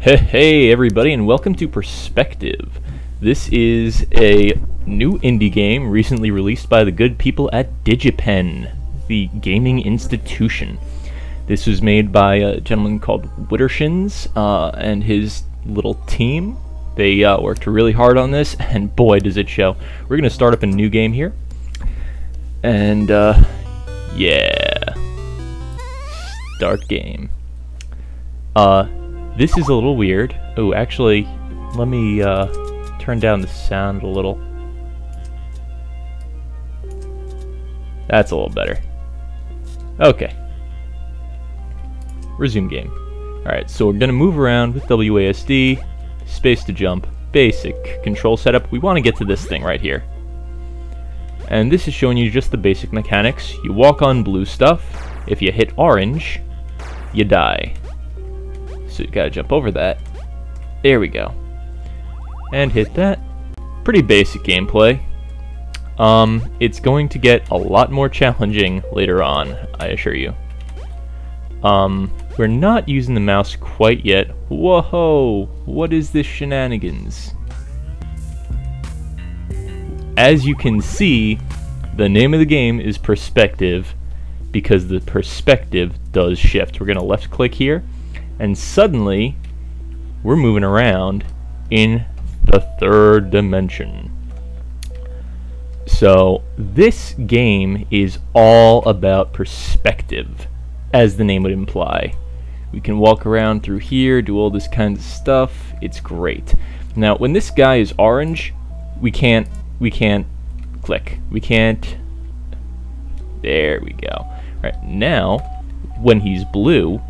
Hey everybody, and welcome to Perspective. This is a new indie game recently released by the good people at DigiPen, the gaming institution. This was made by a gentleman called Wittershins and his little team. They worked really hard on this, and boy does it show. We're going to start up a new game here. And yeah. Start game. This is a little weird. Oh, actually, let me turn down the sound a little. That's a little better. Okay. Resume game. Alright, so we're going to move around with WASD, space to jump, basic control setup. We want to get to this thing right here. And this is showing you just the basic mechanics. You walk on blue stuff. If you hit orange, you die. So you gotta jump over that. There we go. And hit that. Pretty basic gameplay. It's going to get a lot more challenging later on, I assure you. We're not using the mouse quite yet. Whoa! What is this shenanigans? As you can see, the name of the game is Perspective because the perspective does shift. We're gonna left click here. And suddenly, we're moving around in the third dimension. So, this game is all about perspective, as the name would imply. We can walk around through here, do all this kind of stuff. It's great. Now, when this guy is orange, we can't click. We can't. There we go. All right, now, when he's blue,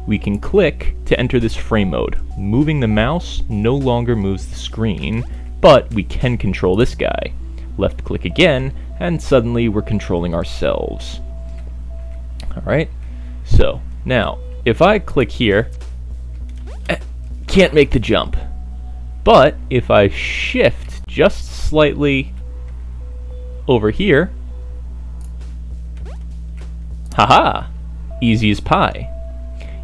we can click to enter this frame mode. Moving the mouse no longer moves the screen, but we can control this guy. Left click again, and suddenly we're controlling ourselves. Alright, so now, if I click here, can't make the jump. But if I shift just slightly over here, haha, easy as pie.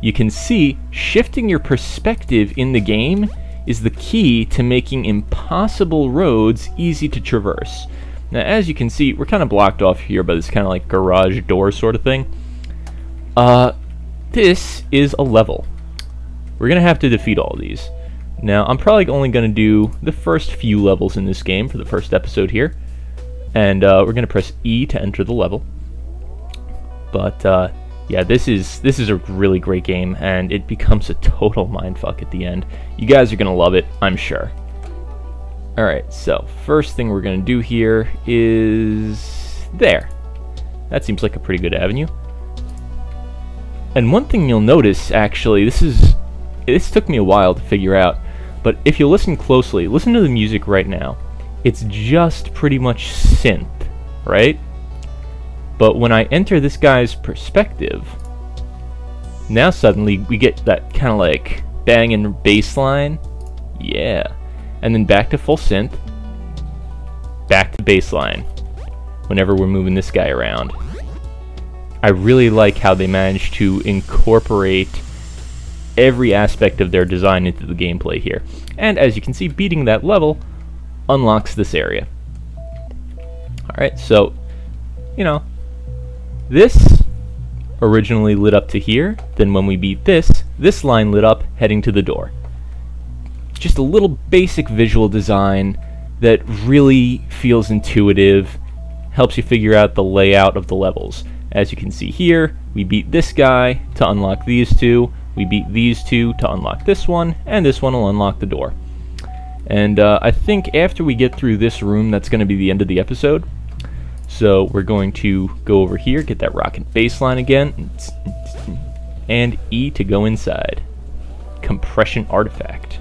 You can see shifting your perspective in the game is the key to making impossible roads easy to traverse. Now, as you can see, we're kind of blocked off here by this kind of like garage door sort of thing. This is a level. We're going to have to defeat all of these. Now, I'm probably only going to do the first few levels in this game for the first episode here. And we're going to press E to enter the level. But, yeah, this is a really great game, and it becomes a total mindfuck at the end. You guys are going to love it, I'm sure. Alright, so first thing we're going to do here is there. That seems like a pretty good avenue. And one thing you'll notice, actually, this took me a while to figure out, but if you listen closely, listen to the music right now. It's just pretty much synth, right? But when I enter this guy's perspective, now suddenly we get that kind of like banging bass line. Yeah. And then back to full synth. Back to bass line. Whenever we're moving this guy around. I really like how they managed to incorporate every aspect of their design into the gameplay here. And as you can see, beating that level unlocks this area. Alright, so, you know, this originally lit up to here, then when we beat this line lit up heading to the door. Just a little basic visual design that really feels intuitive, helps you figure out the layout of the levels. As you can see here, we beat this guy to unlock these two, we beat these two to unlock this one, and this one will unlock the door. And I think after we get through this room, that's going to be the end of the episode. So we're going to go over here, get that rocket baseline again, and E to go inside. Compression artifact.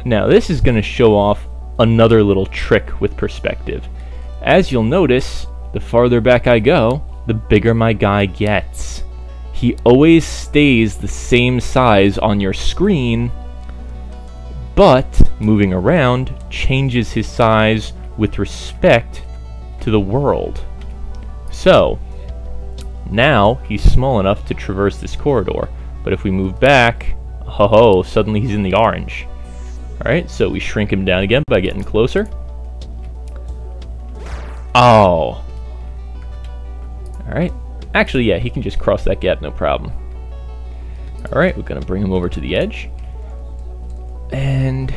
Now this is going to show off another little trick with perspective. As you'll notice, the farther back I go, the bigger my guy gets. He always stays the same size on your screen, but moving around changes his size with respect to the world. So, now he's small enough to traverse this corridor, but if we move back Ho ho, suddenly he's in the orange. Alright, so we shrink him down again by getting closer. Oh. Alright. Actually, yeah, he can just cross that gap, no problem. Alright, we're going to bring him over to the edge. And...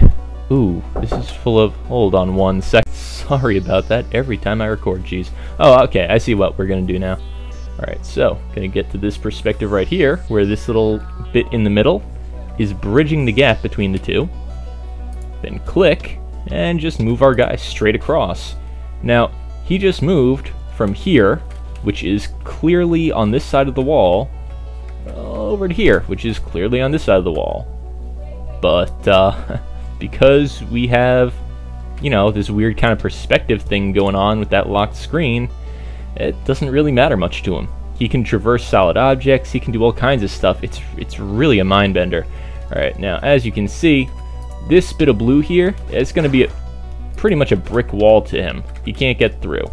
ooh, this is full of... hold on 1 sec. Sorry about that. Every time I record, geez. Oh, okay, I see what we're going to do now. Alright, so, going to get to this perspective right here, where this little bit in the middle is bridging the gap between the two. Then click, and just move our guy straight across. Now, he just moved from here, which is clearly on this side of the wall, over to here, which is clearly on this side of the wall. But, because we have, you know, this weird kind of perspective thing going on with that locked screen, it doesn't really matter much to him. He can traverse solid objects, he can do all kinds of stuff. It's really a mind bender. Alright, now, as you can see, this bit of blue here, it's going to be pretty much a brick wall to him. He can't get through.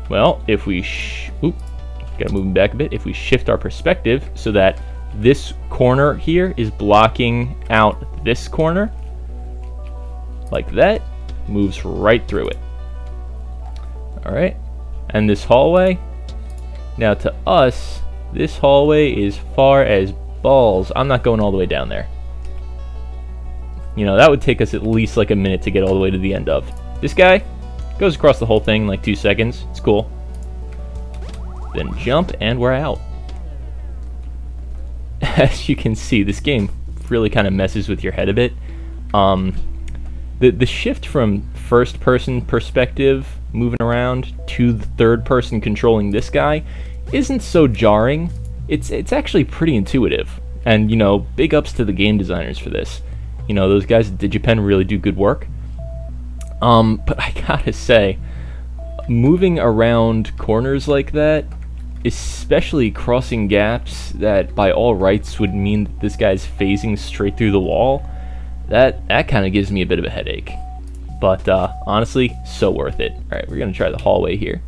Well, if we gotta move him back a bit. If we shift our perspective so that this corner here is blocking out this corner, like that, moves right through it. Alright, and this hallway, now to us, this hallway is far as balls. I'm not going all the way down there. You know, that would take us at least like a minute to get all the way to the end of. This guy goes across the whole thing in like 2 seconds. It's cool. Then jump, and we're out. As you can see, this game really kind of messes with your head a bit. The shift from first-person perspective, moving around, to the third-person controlling this guy, isn't so jarring. It's actually pretty intuitive. And, you know, big ups to the game designers for this. You know, those guys at DigiPen really do good work. But I gotta say, moving around corners like that, especially crossing gaps that by all rights would mean that this guy's phasing straight through the wall, that kind of gives me a bit of a headache. But honestly, so worth it. Alright, we're gonna try the hallway here.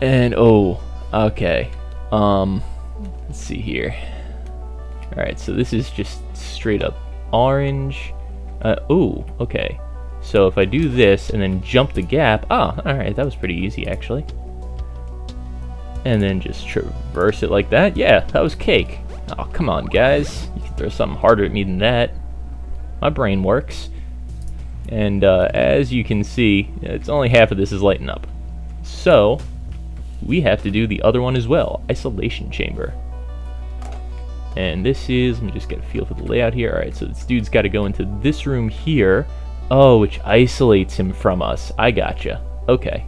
And oh, okay. Let's see here. Alright, so this is just straight up orange. Oh, okay. So if I do this and then jump the gap... ah, alright, that was pretty easy actually. And then just traverse it like that. Yeah, that was cake. Oh, come on, guys. You can throw something harder at me than that. My brain works. And as you can see, it's only half of this is lighting up. So, we have to do the other one as well. Isolation chamber. And this is, let me just get a feel for the layout here. Alright, so this dude's got to go into this room here. Oh, which isolates him from us. I gotcha. Okay.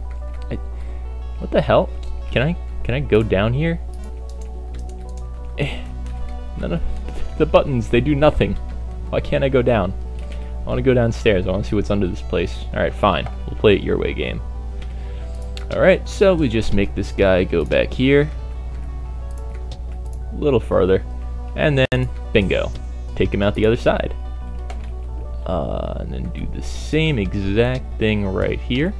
What the hell? Can I go down here? None of the buttons, they do nothing. Why can't I go down? I want to go downstairs. I want to see what's under this place. Alright, fine. We'll play it your way, game. Alright, so we just make this guy go back here. A little further. And then, bingo. Take him out the other side. And then do the same exact thing right here.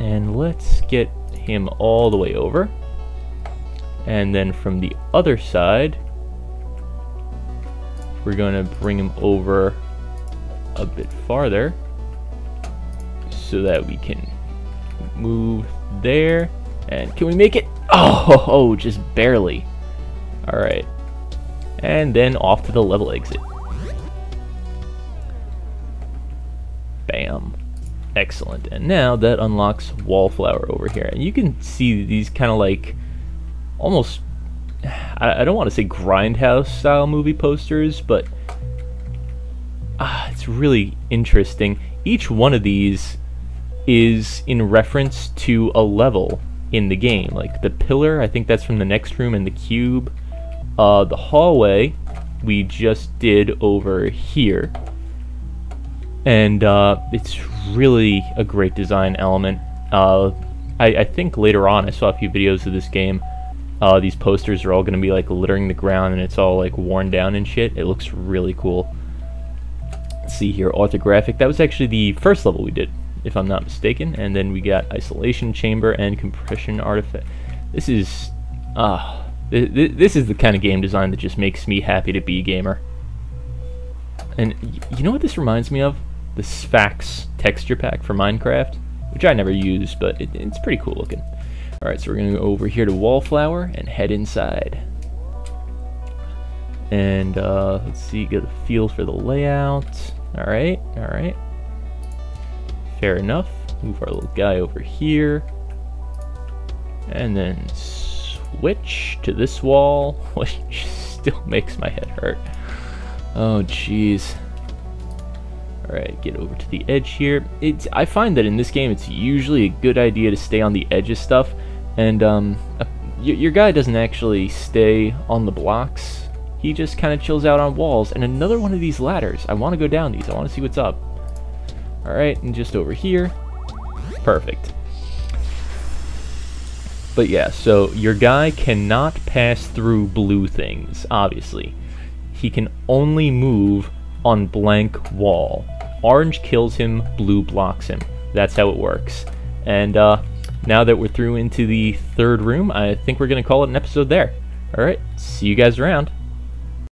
And let's get him all the way over. And then from the other side, we're going to bring him over a bit farther so that we can move there. And can we make it? Oh, just barely. Alright. And then off to the level exit. Bam. Excellent. And now that unlocks Wallflower over here. And you can see these kind of like almost, I don't want to say Grindhouse style movie posters, but it's really interesting. Each one of these is in reference to a level in the game. Like the pillar, I think that's from the next room, and the cube. The hallway we just did over here. And it's really a great design element. I think later on I saw a few videos of this game. These posters are all going to be like littering the ground, and it's all like worn down and shit. It looks really cool. Let's see here, orthographic. That was actually the first level we did, if I'm not mistaken. And then we got isolation chamber and compression artifact. This is This is the kind of game design that just makes me happy to be a gamer. And you know what this reminds me of? The Sphax texture pack for Minecraft, which I never used, but it's pretty cool looking. Alright, so we're going to go over here to Wallflower and head inside. And let's see, get a feel for the layout. Alright, alright. Fair enough. Move our little guy over here. And then switch to this wall, which still makes my head hurt. Oh, jeez. Alright, get over to the edge here. I find that in this game, it's usually a good idea to stay on the edge of stuff. And your guy doesn't actually stay on the blocks. He just kind of chills out on walls. And another one of these ladders. I want to go down these. I want to see what's up. Alright, and just over here. Perfect. But yeah, so your guy cannot pass through blue things, obviously. He can only move on blank wall. Orange kills him, blue blocks him. That's how it works. And now that we're through into the third room, I think we're going to call it an episode there. Alright, see you guys around.